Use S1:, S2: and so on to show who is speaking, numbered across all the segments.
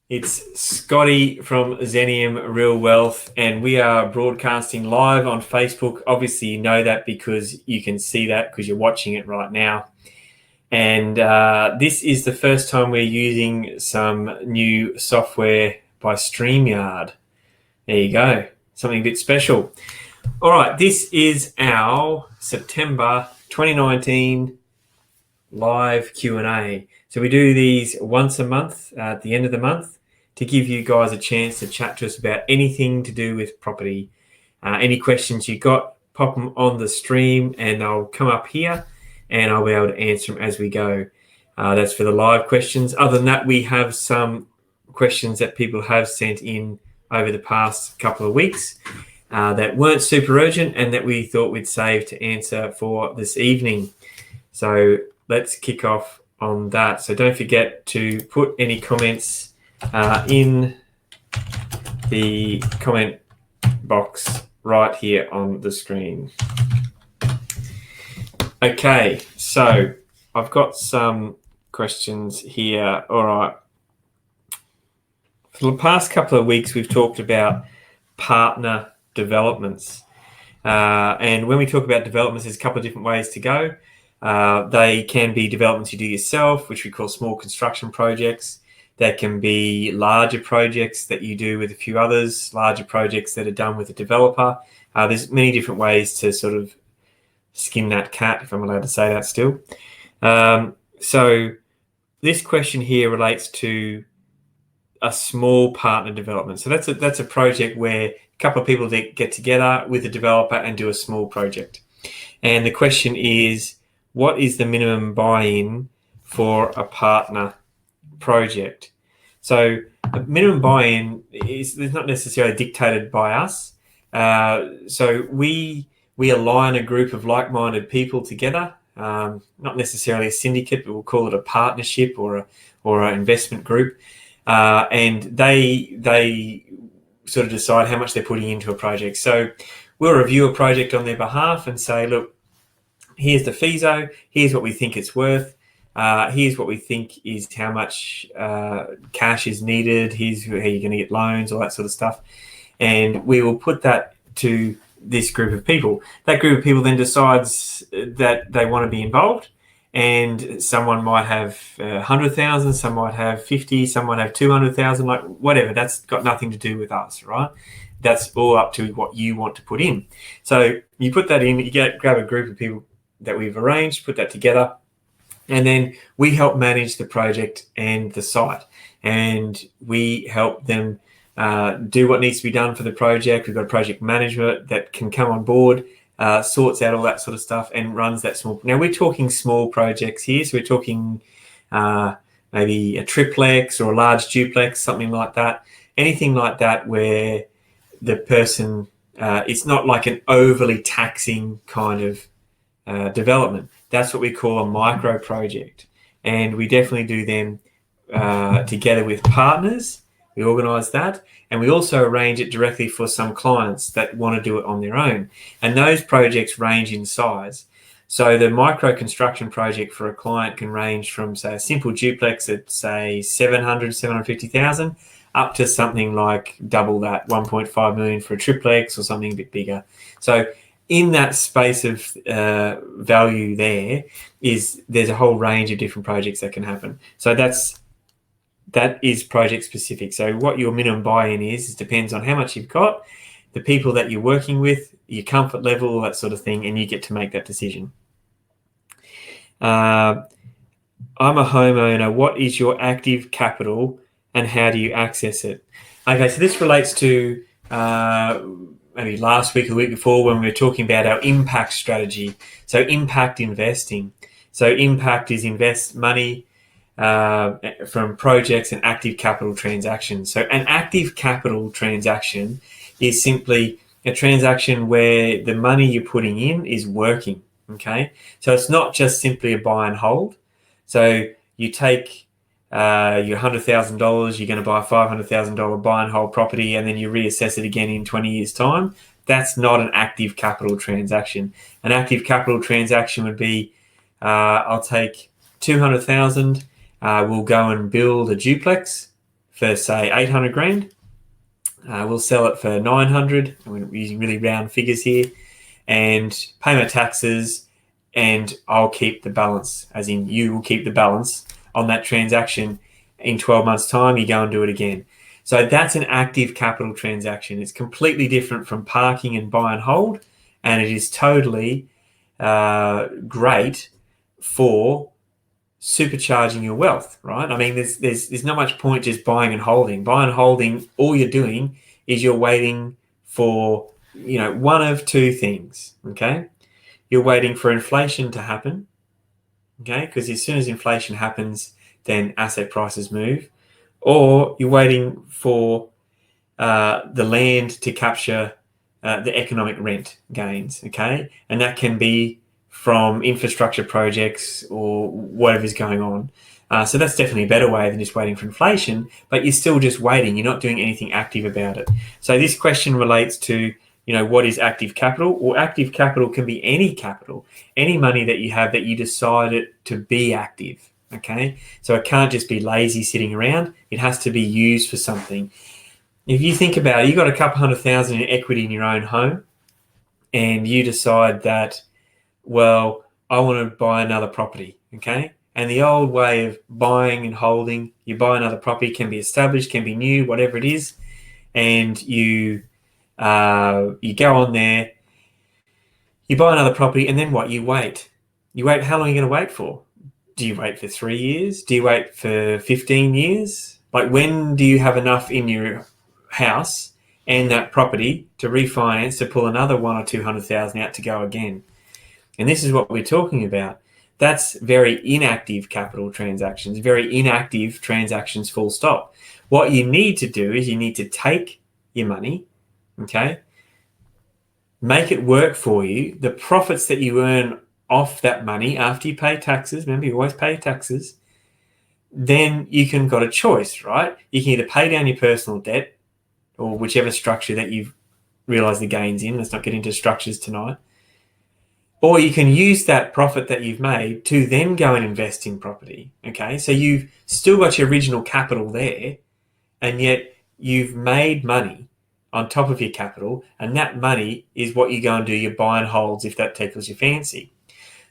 S1: It's Scotty from Zenium Real Wealth, and we are broadcasting live on Facebook. Obviously, you know that because you can see that because you're watching it right now. And this is the first time we're using some new software by StreamYard. There you go, something a bit special. All right, this is our September 2019 live Q&A. So we do these once a month at the end of the month to give you guys a chance to chat to us about anything to do with property. Any questions you got, pop them on the stream and they'll come up here and I'll be able to answer them as we go. That's for the live questions. Other than that, we have some questions that people have sent in over the past couple of weeks that weren't super urgent and that we thought we'd save to answer for this evening. So let's kick off on that. So don't forget to put any comments in the comment box right here on the screen. Okay, so I've got some questions here. All right. For the past couple of weeks, we've talked about partner developments. And when we talk about developments, there's a couple of different ways to go. They can be developments you do yourself, which we call small construction projects. There can be larger projects that you do with a few others, larger projects that are done with a developer. There's many different ways to sort of skin that cat, if I'm allowed to say that still. So this question here relates to a small partner development. So that's a project where a couple of people get together with a developer and do a small project. And the question is, what is the minimum buy-in for a partner project? So a minimum buy-in is not necessarily dictated by us. So we align a group of like-minded people together, not necessarily a syndicate, but we'll call it a partnership or an investment group. And they sort of decide how much they're putting into a project. So we'll review a project on their behalf and say, look, here's the FISO, here's what we think it's worth, here's what we think is how much cash is needed, here's how you're going to get loans, all that sort of stuff. And we will put that to this group of people. That group of people then decides that they want to be involved, and someone might have 100,000, some might have 50, some might have 200,000, like whatever. That's got nothing to do with us, right? That's all up to what you want to put in. So you put that in, you grab a group of people that we've arranged, put that together, and then we help manage the project and the site, and we help them do what needs to be done for the project. We've got a project manager that can come on board, sorts out all that sort of stuff and runs that small. Now we're talking small projects here, so we're talking maybe a triplex or a large duplex, something like that. Anything like that where the person, it's not like an overly taxing kind of development. That's what we call a micro project, and we definitely do them together with partners. We organise that, and we also arrange it directly for some clients that want to do it on their own. And those projects range in size. So the micro construction project for a client can range from, say, a simple duplex at, say, 750,000 up to something like double that, 1.5 million for a triplex or something a bit bigger. So in that space of value there's a whole range of different projects that can happen. So that is project specific. So what your minimum buy-in is depends on how much you've got, the people that you're working with, your comfort level, all that sort of thing, and you get to make that decision. I'm a homeowner. What is your active capital and how do you access it? Okay, so this relates to maybe last week or the week before when we were talking about our impact strategy. So impact investing. So impact is invest money from projects and active capital transactions. So an active capital transaction is simply a transaction where the money you're putting in is working, okay? So it's not just simply a buy and hold. So you take your $100,000, you're going to buy a $500,000 buy and hold property, and then you reassess it again in 20 years' time. That's not an active capital transaction. An active capital transaction would be, I'll take 200,000, we'll go and build a duplex for say 800 grand. We'll sell it for 900. We're using really round figures here, and pay my taxes, and I'll keep the balance, as in you will keep the balance on that transaction. In 12 months' time, you go and do it again. So that's an active capital transaction. It's completely different from parking and buy and hold, and it is totally great for supercharging your wealth, right? I mean, there's not much point just buying and holding. Buy and holding, all you're doing is you're waiting for, one of two things, okay? You're waiting for inflation to happen, okay? Because as soon as inflation happens, then asset prices move. Or you're waiting for the land to capture the economic rent gains, okay? And that can be from infrastructure projects or whatever's going on. So that's definitely a better way than just waiting for inflation, but you're still just waiting. You're not doing anything active about it. So this question relates to, what is active capital? Well, active capital can be any capital, any money that you have that you decided to be active, okay? So it can't just be lazy sitting around. It has to be used for something. If you think about it, you've got a couple $100,000 in equity in your own home, and you decide that, well, I want to buy another property, okay? And the old way of buying and holding, you buy another property, can be established, can be new, whatever it is, and you go on there, you buy another property, and then what? You wait. You wait. How long are you going to wait for? Do you wait for 3 years? Do you wait for 15 years? Like, when do you have enough in your house and that property to refinance, to pull another 100,000 or 200,000 out to go again? And this is what we're talking about. That's very inactive capital transactions, very inactive transactions, full stop. What you need to do is you need to take your money, okay, make it work for you. The profits that you earn off that money after you pay taxes, remember, you always pay taxes, then you can got a choice, right? You can either pay down your personal debt, or whichever structure that you've realised the gains in. Let's not get into structures tonight. Or you can use that profit that you've made to then go and invest in property, okay? So you've still got your original capital there, and yet you've made money on top of your capital, and that money is what you go and do your buy and holds if that tickles your fancy.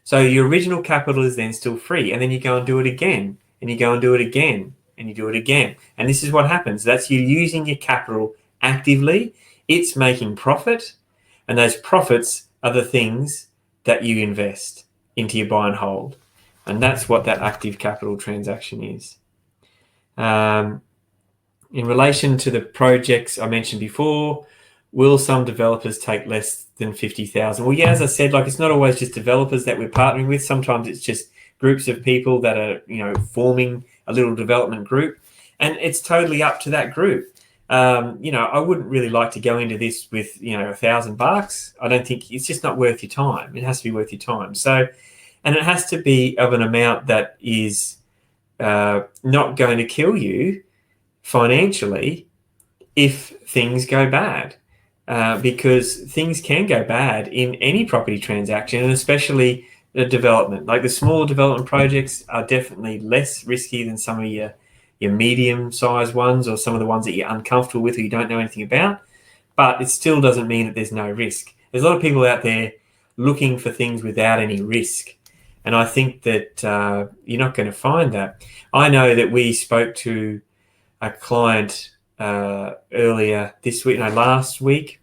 S1: So your original capital is then still free, and then you go and do it again, and you go and do it again, and you do it again. And this is what happens. That's you using your capital actively. It's making profit, and those profits are the things that you invest into your buy and hold. And that's what that active capital transaction is. In relation to the projects I mentioned before, will some developers take less than 50,000? Well, yeah, as I said, it's not always just developers that we're partnering with. Sometimes it's just groups of people that are, forming a little development group, and it's totally up to that group. I wouldn't really like to go into this with, $1,000. I don't think it's just not worth your time. It has to be worth your time. So, and it has to be of an amount that is not going to kill you financially if things go bad, because things can go bad in any property transaction, and especially the development. Like the smaller development projects are definitely less risky than some of your medium-sized ones, or some of the ones that you're uncomfortable with or you don't know anything about. But it still doesn't mean that there's no risk. There's a lot of people out there looking for things without any risk, and I think that you're not going to find that. I know that we spoke to a client earlier this week, last week,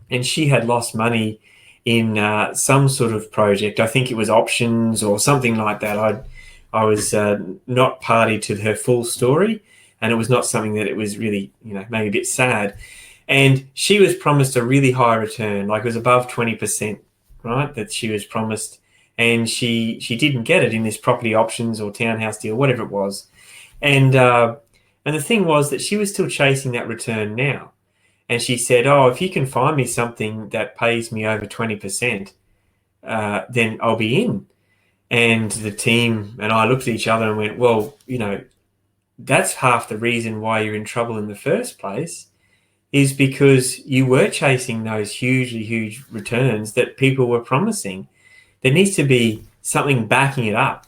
S1: and she had lost money in some sort of project. I think it was options or something like that. I was not party to her full story, and it was not something that it was really, maybe a bit sad. And she was promised a really high return, like it was above 20%, right, that she was promised. And she didn't get it in this property options or townhouse deal, whatever it was. And the thing was that she was still chasing that return now. And she said, if you can find me something that pays me over 20%, then I'll be in. And the team and I looked at each other and went, well, that's half the reason why you're in trouble in the first place, is because you were chasing those hugely huge returns that people were promising. There needs to be something backing it up.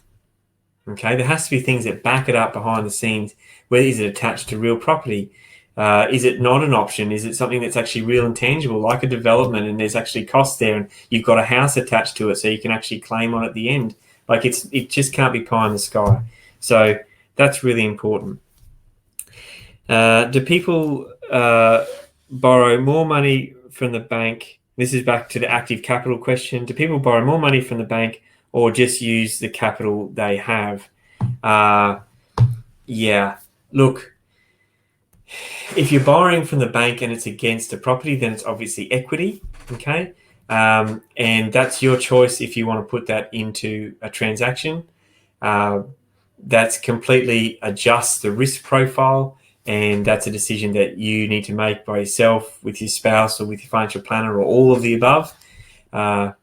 S1: Okay, there has to be things that back it up behind the scenes. Where is it attached to real property? Is it not an option? Is it something that's actually real and tangible, like a development, and there's actually costs there, and you've got a house attached to it, so you can actually claim on at the end? Like it just can't be pie in the sky. So that's really important. Do people borrow more money from the bank? This is back to the active capital question. Do people borrow more money from the bank or just use the capital they have? Yeah, look, if you're borrowing from the bank and it's against a property, then it's obviously equity, okay? And that's your choice if you want to put that into a transaction. That's completely adjusts the risk profile, and that's a decision that you need to make by yourself, with your spouse, or with your financial planner, or all of the above. I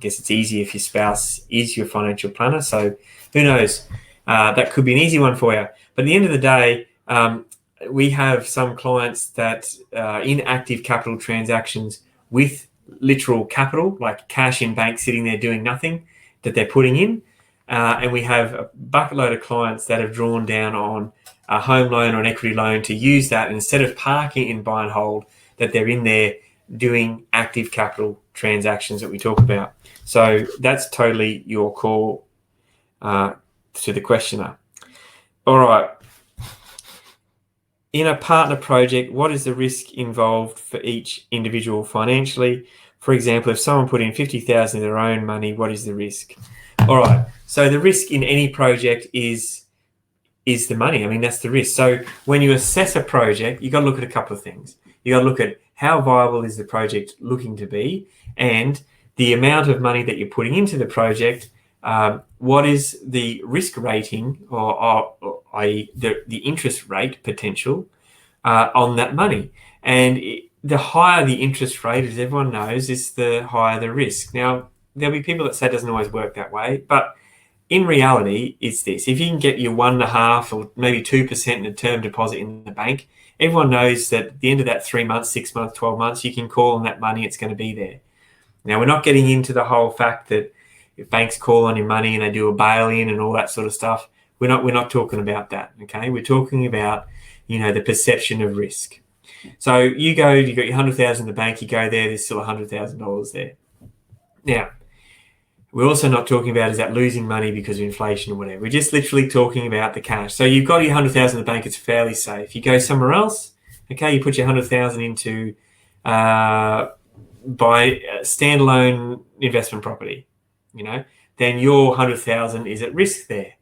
S1: guess it's easy if your spouse is your financial planner, so who knows? That could be an easy one for you. But at the end of the day, we have some clients that in active capital transactions with literal capital, like cash in bank sitting there doing nothing, that they're putting in. And we have a bucket load of clients that have drawn down on a home loan or an equity loan to use that, and instead of parking in buy and hold, that they're in there doing active capital transactions that we talk about. So that's totally your call to the questioner. All right. In a partner project, what is the risk involved for each individual financially? For example, if someone put in $50,000 of their own money, what is the risk? All right. So the risk in any project is the money. I mean, that's the risk. So when you assess a project, you've got to look at a couple of things. You've got to look at how viable is the project looking to be, and the amount of money that you're putting into the project. What is the risk rating, or i.e. the interest rate potential on that money? And the higher the interest rate, as everyone knows, is the higher the risk. Now, there'll be people that say it doesn't always work that way, but in reality, it's this. If you can get your 1.5% or maybe 2% in a term deposit in the bank, everyone knows that at the end of that 3 months, 6 months, 12 months, you can call on that money, it's going to be there. Now, we're not getting into the whole fact that if banks call on your money and they do a bail-in and all that sort of stuff. We're not talking about that, okay? We're talking about, the perception of risk. So you got your 100,000 in the bank, you go there, there's still $100,000 there. Now, we're also not talking about is that losing money because of inflation or whatever. We're just literally talking about the cash. So you've got your 100,000 in the bank, it's fairly safe. You go somewhere else, okay, you put your 100,000 into buy a standalone investment property, then your 100,000 is at risk there,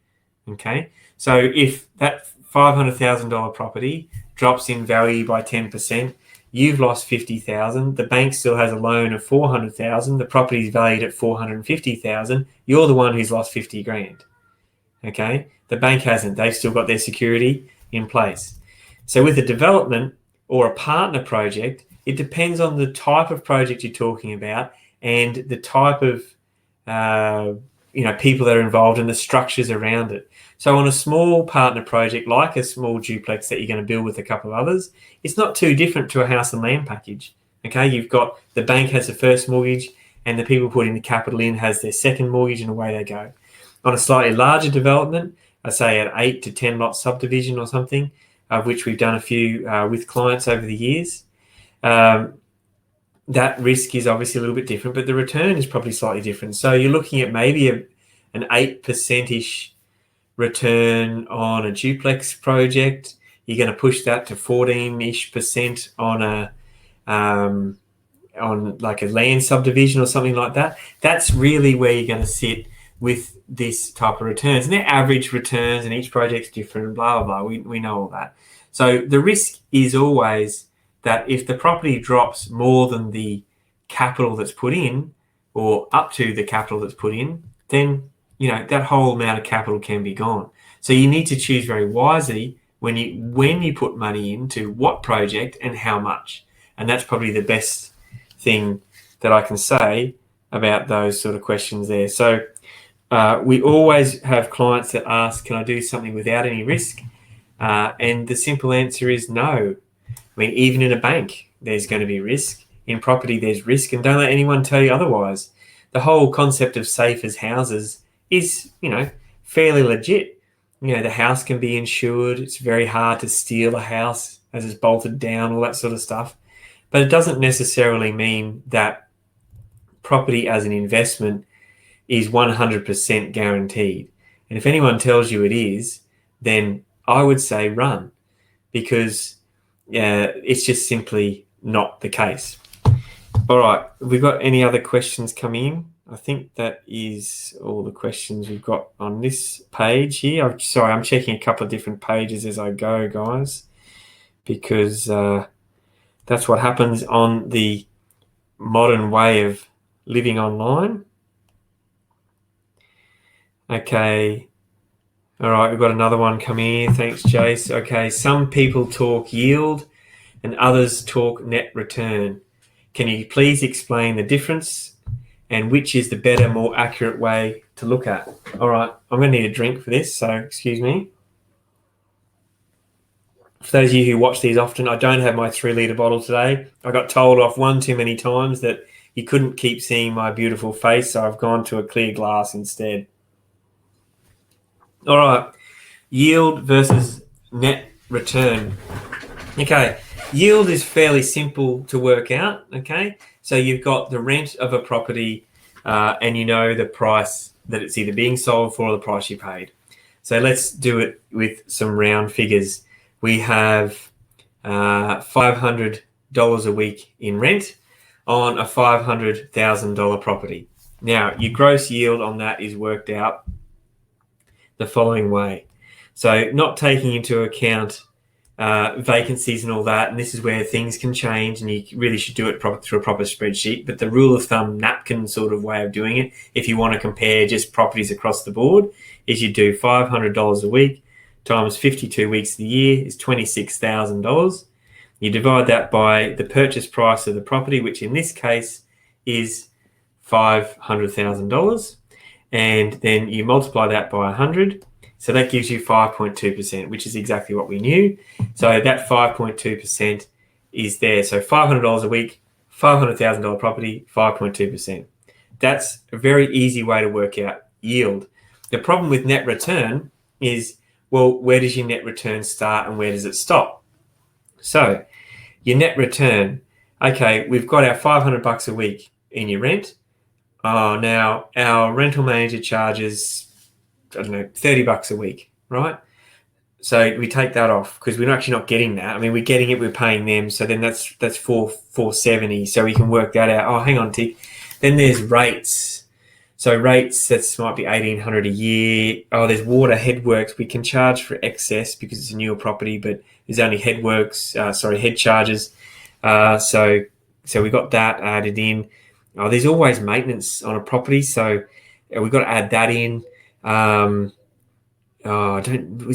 S1: okay? So if that $500,000 property drops in value by 10%, you've lost 50,000. The bank still has a loan of 400,000. The property is valued at 450,000. You're the one who's lost 50 grand. Okay, the bank hasn't. They've still got their security in place. So with a development or a partner project, it depends on the type of project you're talking about and the type of people that are involved and the structures around it. So on a small partner project, like a small duplex that you're going to build with a couple of others, it's not too different to a house and land package. Okay, you've got the bank has the first mortgage and the people putting the capital in has their second mortgage, and away they go. On a slightly larger development, I say an 8 to 10 lot subdivision or something, of which we've done a few with clients over the years, that risk is obviously a little bit different, but the return is probably slightly different. So you're looking at maybe an 8%-ish return on a duplex project. You're going to push that to 14-ish% on like a land subdivision or something like that. That's really where you're going to sit with this type of returns. And they're average returns, and each project's different, and blah, blah, blah. We know all that. So the risk is always that if the property drops more than the capital that's put in, or up to the capital that's put in, then that whole amount of capital can be gone. So you need to choose very wisely when you put money into what project and how much. And that's probably the best thing that I can say about those sort of questions there. So we always have clients that ask, can I do something without any risk? And the simple answer is no. I mean, even in a bank, there's going to be risk. In property, there's risk, and don't let anyone tell you otherwise. The whole concept of safe as houses is, fairly legit. The house can be insured. It's very hard to steal a house as it's bolted down, all that sort of stuff. But it doesn't necessarily mean that property as an investment is 100% guaranteed. And if anyone tells you it is, then I would say run, because it's just simply not the case. All right, have we got any other questions coming in? I think that is all the questions we've got on this page here. I'm checking a couple of different pages as I go, guys, because that's what happens on the modern way of living online. Okay. All right, we've got another one coming in. Thanks, Jace. Okay, some people talk yield and others talk net return. Can you please explain the difference and which is the better, more accurate way to look at? All right, I'm going to need a drink for this, so excuse me. For those of you who watch these often, I don't have my 3-litre bottle today. I got told off one too many times that you couldn't keep seeing my beautiful face, so I've gone to a clear glass instead. All right, yield versus net return. Okay, yield is fairly simple to work out, okay? So you've got the rent of a property and you know the price that it's either being sold for or the price you paid. So let's do it with some round figures. We have $500 a week in rent on a $500,000 property. Now, your gross yield on that is worked out the following way. So not taking into account vacancies and all that, and this is where things can change and you really should do it through a proper spreadsheet, but the rule of thumb napkin sort of way of doing it, if you want to compare just properties across the board, is you do $500 a week times 52 weeks of the year is $26,000. You divide that by the purchase price of the property, which in this case is $500,000, and then you multiply that by 100. So that gives you 5.2%, which is exactly what we knew. So that 5.2% is there. So $500 a week, $500,000 property, 5.2%. That's a very easy way to work out yield. The problem with net return is, well, where does your net return start and where does it stop? So your net return, okay, we've got our $500 a week in your rent. Now our rental manager charges, I don't know, $30 a week, right? So we take that off because we're actually not getting that. I mean, we're getting it, we're paying them. So then that's $470. So we can work that out. Oh, hang on, tick. Then there's rates. So rates, that might be $1,800 a year. Oh, there's water headworks. We can charge for excess because it's a newer property, but there's only head charges. So we got that added in. Oh, there's always maintenance on a property, so we've got to add that in. Was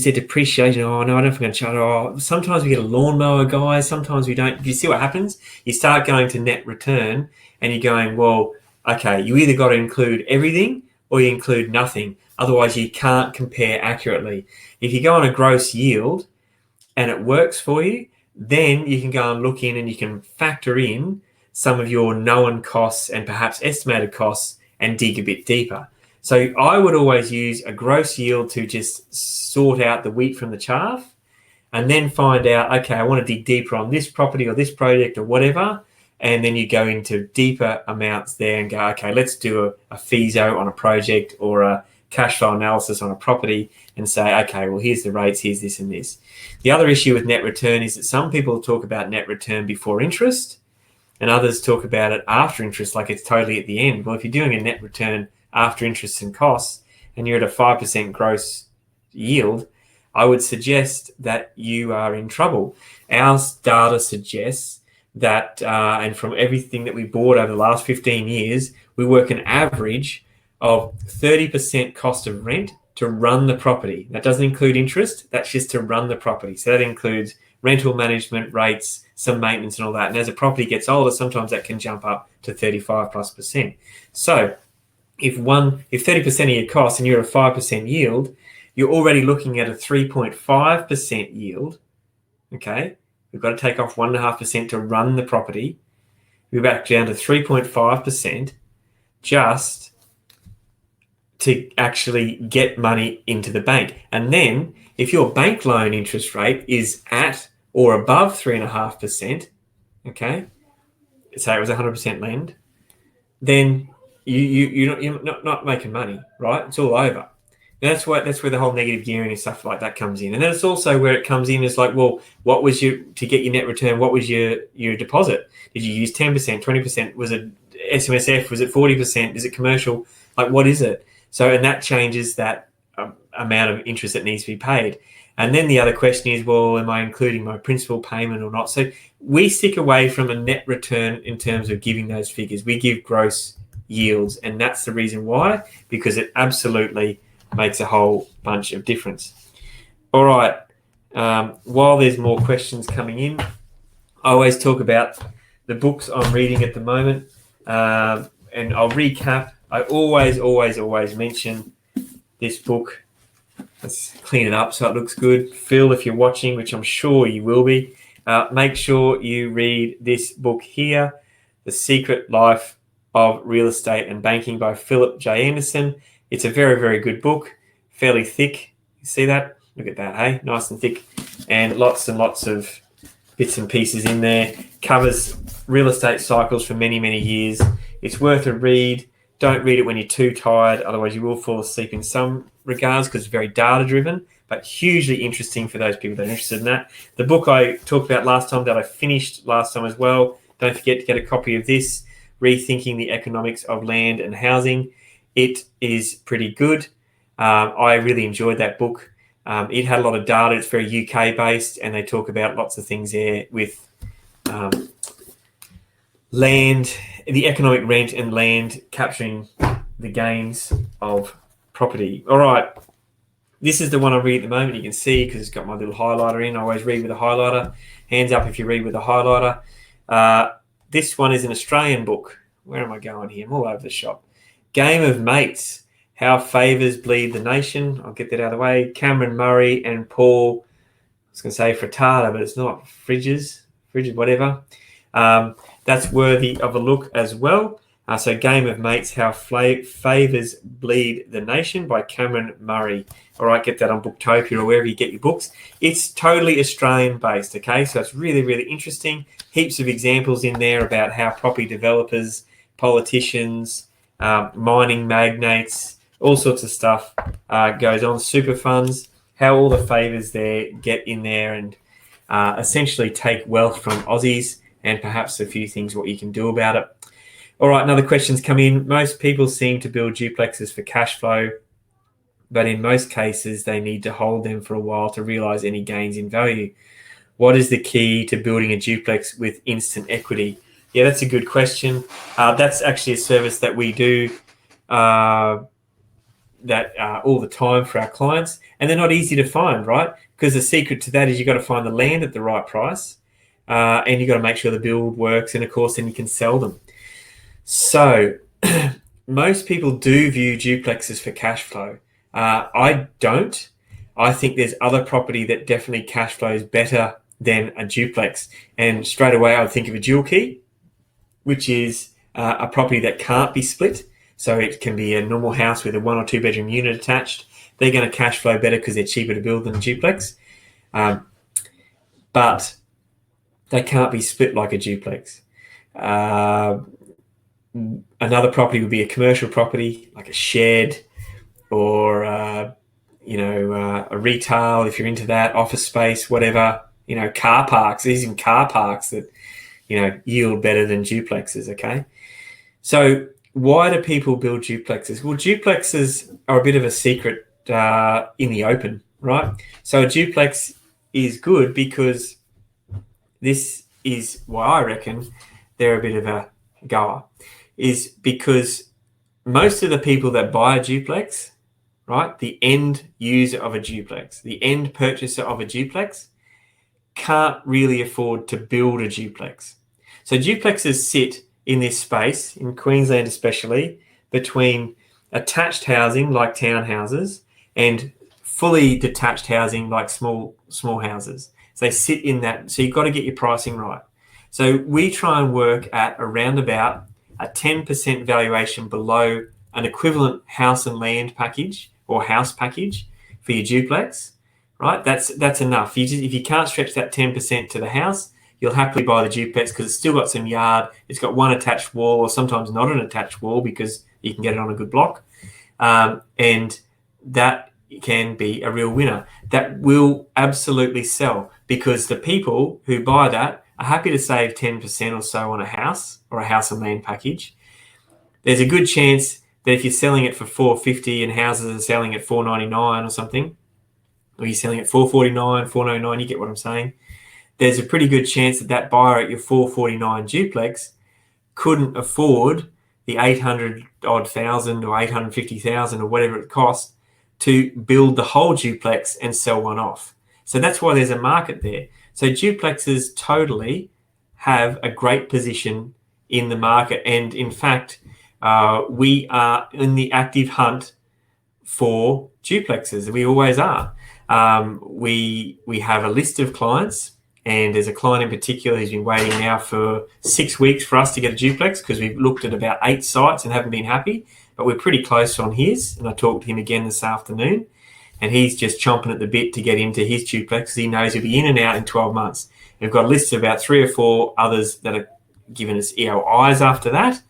S1: there depreciation? Oh, no, I don't know if I'm going to charge. Oh, sometimes we get a lawnmower, guys. Sometimes we don't. You see what happens? You start going to net return and you're going, well, okay, you either got to include everything or you include nothing. Otherwise, you can't compare accurately. If you go on a gross yield and it works for you, then you can go and look in and you can factor in some of your known costs and perhaps estimated costs and dig a bit deeper. So I would always use a gross yield to just sort out the wheat from the chaff and then find out, okay, I want to dig deeper on this property or this project or whatever. And then you go into deeper amounts there and go, okay, let's do a FISO on a project or a cash flow analysis on a property and say, okay, well, here's the rates, here's this and this. The other issue with net return is that some people talk about net return before interest and others talk about it after interest, like it's totally at the end. Well, if you're doing a net return after interest and costs and you're at a 5% gross yield, I would suggest that you are in trouble. Our data suggests that, and from everything that we bought over the last 15 years, we work an average of 30% cost of rent to run the property. That doesn't include interest. That's just to run the property. So that includes rental management rates, some maintenance and all that. And as a property gets older, sometimes that can jump up to 35+%. So if 30% of your costs and you're at a 5% yield, you're already looking at a 3.5% yield. Okay. We've got to take off 1.5% to run the property. We're back down to 3.5% just to actually get money into the bank. And then if your bank loan interest rate is at or above 3.5%, okay, say it was 100% lend, then you're not making money, right? It's all over. And that's where the whole negative gearing and stuff like that comes in. And then it's also where it comes in is like, well, what was to get your net return? What was your deposit? Did you use 10%, 20%? Was it SMSF? Was it 40%? Is it commercial? Like, what is it? So, and that changes that amount of interest that needs to be paid. And then the other question is, well, am I including my principal payment or not? So we stick away from a net return in terms of giving those figures. We give gross yields, and that's the reason why, because it absolutely makes a whole bunch of difference. All right. While there's more questions coming in, I always talk about the books I'm reading at the moment, and I'll recap. I always mention this book. Let's clean it up so it looks good. Phil, if you're watching, which I'm sure you will be, make sure you read this book here, The Secret Life of Real Estate and Banking by Philip J. Anderson. It's a very, very good book, fairly thick. You see that? Look at that, hey? Nice and thick, and lots of bits and pieces in there. Covers real estate cycles for many, many years. It's worth a read. Don't read it when you're too tired, otherwise you will fall asleep in some regards because it's very data-driven, but hugely interesting for those people that are interested in that. The book I talked about last time that I finished last time as well, don't forget to get a copy of this, Rethinking the Economics of Land and Housing. It is pretty good. I really enjoyed that book. It had a lot of data. It's very UK-based, and they talk about lots of things there with land, the economic rent and land capturing the gains of property. All right. This is the one I read at the moment. You can see because it's got my little highlighter in. I always read with a highlighter. Hands up if you read with a highlighter. This one is an Australian book. Where am I going here? I'm all over the shop. Game of Mates, How Favours Bleed the Nation. I'll get that out of the way. Cameron Murray and Paul, I was going to say Frittata, but it's not. Frigid, whatever. That's worthy of a look as well. So Game of Mates, How Favours Bleed the Nation by Cameron Murray. All right, get that on Booktopia or wherever you get your books. It's totally Australian-based, okay? So it's really, really interesting. Heaps of examples in there about how property developers, politicians, mining magnates, all sorts of stuff goes on. Super funds, how all the favours there get in there and essentially take wealth from Aussies, and perhaps a few things what you can do about it. All right, another question's come in. Most people seem to build duplexes for cash flow, but in most cases, they need to hold them for a while to realise any gains in value. What is the key to building a duplex with instant equity? Yeah, that's a good question. That's actually a service that we do all the time for our clients, and they're not easy to find, right? Because the secret to that is you've got to find the land at the right price, and you've got to make sure the build works, and of course, then you can sell them. So most people do view duplexes for cash flow. I don't. I think there's other property that definitely cash flows better than a duplex. And straight away, I would think of a dual key, which is a property that can't be split. So it can be a normal house with a 1 or 2 bedroom unit attached. They're going to cash flow better because they're cheaper to build than a duplex. But they can't be split like a duplex. Another property would be a commercial property, like a shed or, a retail, if you're into that, office space, whatever, car parks. There's even car parks that, yield better than duplexes, okay? So why do people build duplexes? Well, duplexes are a bit of a secret in the open, right? So a duplex is good because this is why I reckon they're a bit of a goer, is because most of the people that buy a duplex, right, the end user of a duplex, the end purchaser of a duplex, can't really afford to build a duplex. So duplexes sit in this space, in Queensland especially, between attached housing like townhouses and fully detached housing like small houses. So they sit in that. So you've got to get your pricing right. So we try and work at around about a 10% valuation below an equivalent house and land package or house package for your duplex, right? That's enough. If you can't stretch that 10% to the house, you'll happily buy the duplex because it's still got some yard. It's got one attached wall, or sometimes not an attached wall because you can get it on a good block. And that can be a real winner. That will absolutely sell because the people who buy that are happy to save 10% or so on a house or a house and land package. There's a good chance that if you're selling it for $450 and houses are selling at $499 or something, or you're selling at $449, $499, you get what I'm saying. There's a pretty good chance that that buyer at your $449 duplex couldn't afford the $800,000 or $850,000 or whatever it costs to build the whole duplex and sell one off. So that's why there's a market there. So duplexes totally have a great position in the market. And in fact, we are in the active hunt for duplexes. We always are. We have a list of clients, and there's a client in particular who's been waiting now for 6 weeks for us to get a duplex because we've looked at about 8 sites and haven't been happy, but we're pretty close on his. And I talked to him again this afternoon, and he's just chomping at the bit to get into his duplex because he knows he'll be in and out in 12 months. We've got a list of about 3 or 4 others that are giving us EOIs after that.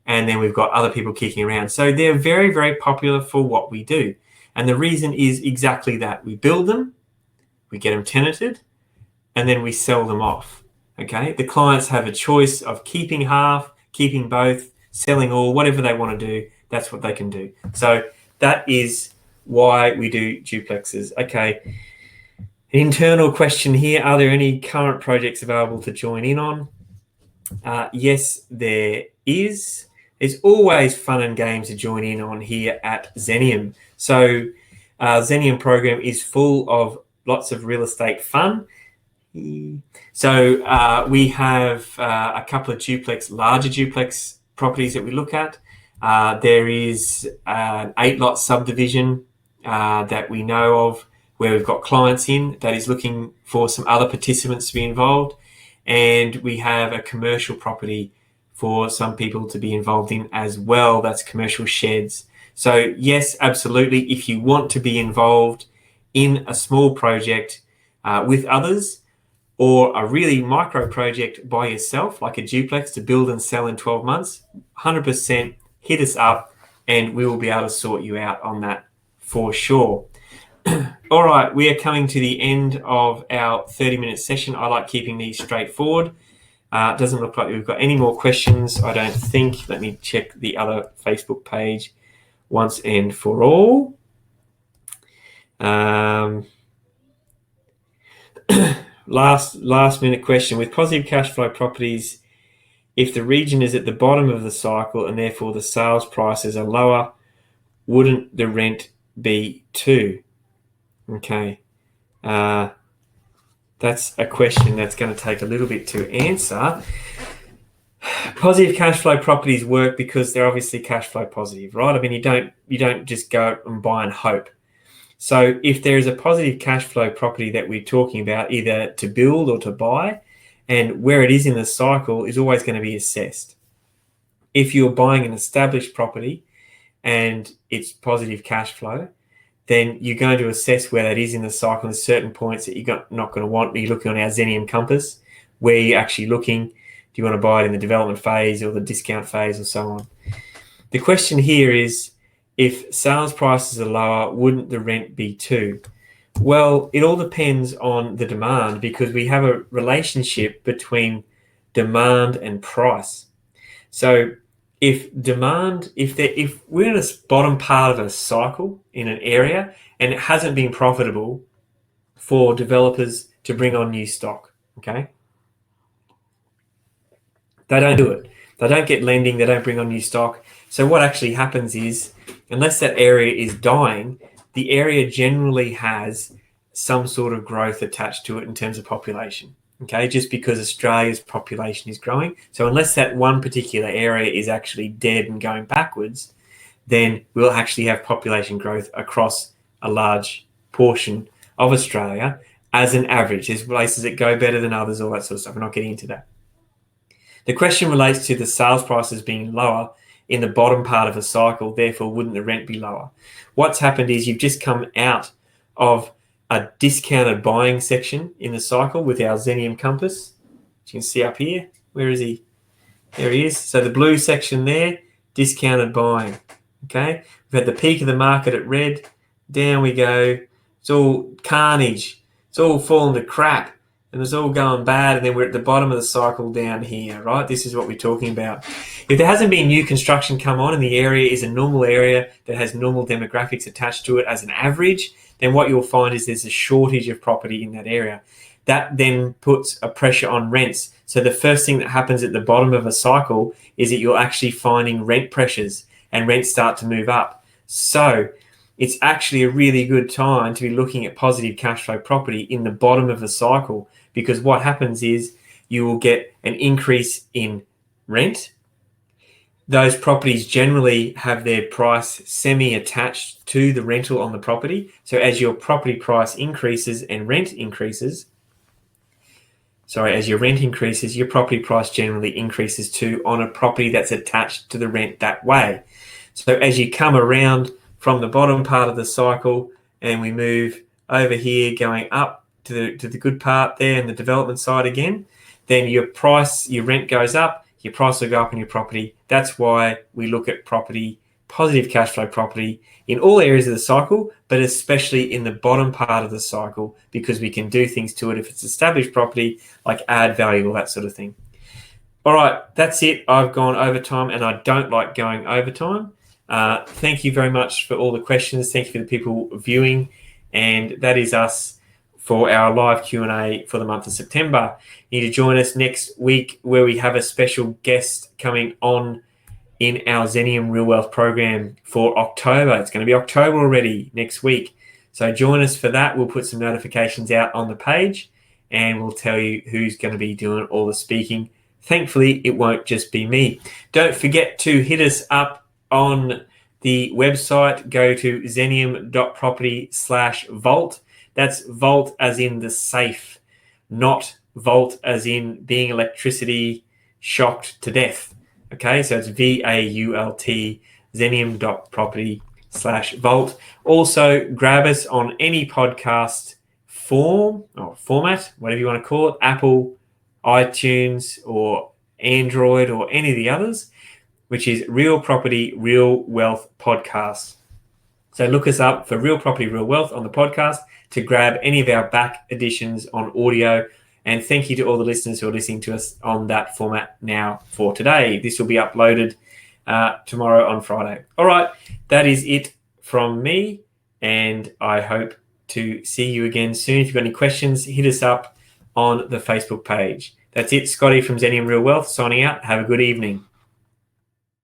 S1: And then we've got other people kicking around. So they're very, very popular for what we do. And the reason is exactly that. We build them, we get them tenanted, and then we sell them off. Okay? The clients have a choice of keeping half, keeping both, selling all, whatever they want to do, that's what they can do. So that is why we do duplexes. Okay. An internal question here. Are there any current projects available to join in on? Yes, there is. It's always fun and games to join in on here at Zenium. So Zenium program is full of lots of real estate fun. So we have a couple of larger duplex properties that we look at. There is an 8-lot subdivision that we know of where we've got clients in that is looking for some other participants to be involved. And we have a commercial property for some people to be involved in as well. That's commercial sheds. So yes, absolutely. If you want to be involved in a small project with others, or a really micro project by yourself, like a duplex to build and sell in 12 months, 100% hit us up and we will be able to sort you out on that for sure. All right, we are coming to the end of our 30-minute session. I like keeping these straightforward. It doesn't look like we've got any more questions, I don't think. Let me check the other Facebook page once and for all. Last minute question. With positive cash flow properties, if the region is at the bottom of the cycle and therefore the sales prices are lower, wouldn't the rent be too? Okay. That's a question that's going to take a little bit to answer. Positive cash flow properties work because they're obviously cash flow positive, right? I mean, you don't just go and buy and hope. So if there is a positive cash flow property that we're talking about, either to build or to buy, and where it is in the cycle is always going to be assessed. If you're buying an established property and it's positive cash flow, then you're going to assess where that is in the cycle. There's certain points that you're not going to want. You're looking on our Zenium compass, where you're actually looking. Do you want to buy it in the development phase or the discount phase or so on? The question here is, if sales prices are lower, wouldn't the rent be too? Well, it all depends on the demand, because we have a relationship between demand and price. So if we're in a bottom part of a cycle in an area and it hasn't been profitable for developers to bring on new stock, okay? They don't do it. They don't get lending. They don't bring on new stock. So what actually happens is, unless that area is dying, the area generally has some sort of growth attached to it in terms of population. Okay, just because Australia's population is growing. So unless that one particular area is actually dead and going backwards, then we'll actually have population growth across a large portion of Australia as an average. There's places that go better than others, all that sort of stuff. We're not getting into that. The question relates to the sales prices being lower in the bottom part of a cycle, therefore wouldn't the rent be lower? What's happened is you've just come out of a discounted buying section in the cycle with our Xenium compass. You can see up here. Where is he? There he is. So the blue section there, discounted buying. Okay, we've had the peak of the market at red. Down we go. It's all carnage. It's all falling to crap. And it's all going bad, and then we're at the bottom of the cycle down here, right? This is what we're talking about. If there hasn't been new construction come on and the area is a normal area that has normal demographics attached to it as an average, then what you'll find is there's a shortage of property in that area. That then puts a pressure on rents. So the first thing that happens at the bottom of a cycle is that you're actually finding rent pressures and rents start to move up. So it's actually a really good time to be looking at positive cash flow property in the bottom of the cycle, because what happens is you will get an increase in rent. Those properties generally have their price semi-attached to the rental on the property. So as your property price increases and rent increases, as your rent increases, your property price generally increases too on a property that's attached to the rent that way. So as you come around from the bottom part of the cycle and we move over here going up to the good part there and the development side again, then your rent goes up, your price will go up in your property. That's why we look at property, positive cash flow property in all areas of the cycle, but especially in the bottom part of the cycle, because we can do things to it if it's established property, like add value or that sort of thing. All right, that's it. I've gone overtime and I don't like going overtime. Thank you very much for all the questions. Thank you for the people viewing. And that is us for our live Q&A for the month of September. You need to join us next week where we have a special guest coming on in our Xenium Real Wealth program for October. It's going to be October already next week. So join us for that. We'll put some notifications out on the page and we'll tell you who's going to be doing all the speaking. Thankfully, it won't just be me. Don't forget to hit us up on the website. Go to xenium.property/vault. That's vault as in the safe, not vault as in being electricity shocked to death. Okay, so it's VAULT, xenium.property/vault. Also, grab us on any podcast form or format, whatever you want to call it, Apple, iTunes, or Android, or any of the others, which is Real Property, Real Wealth Podcast. So look us up for Real Property, Real Wealth on the podcast to grab any of our back editions on audio. And thank you to all the listeners who are listening to us on that format now for today. This will be uploaded tomorrow on Friday. All right, that is it from me, and I hope to see you again soon. If you've got any questions, hit us up on the Facebook page. That's it. Scotty from Xenium Real Wealth signing out. Have a good evening.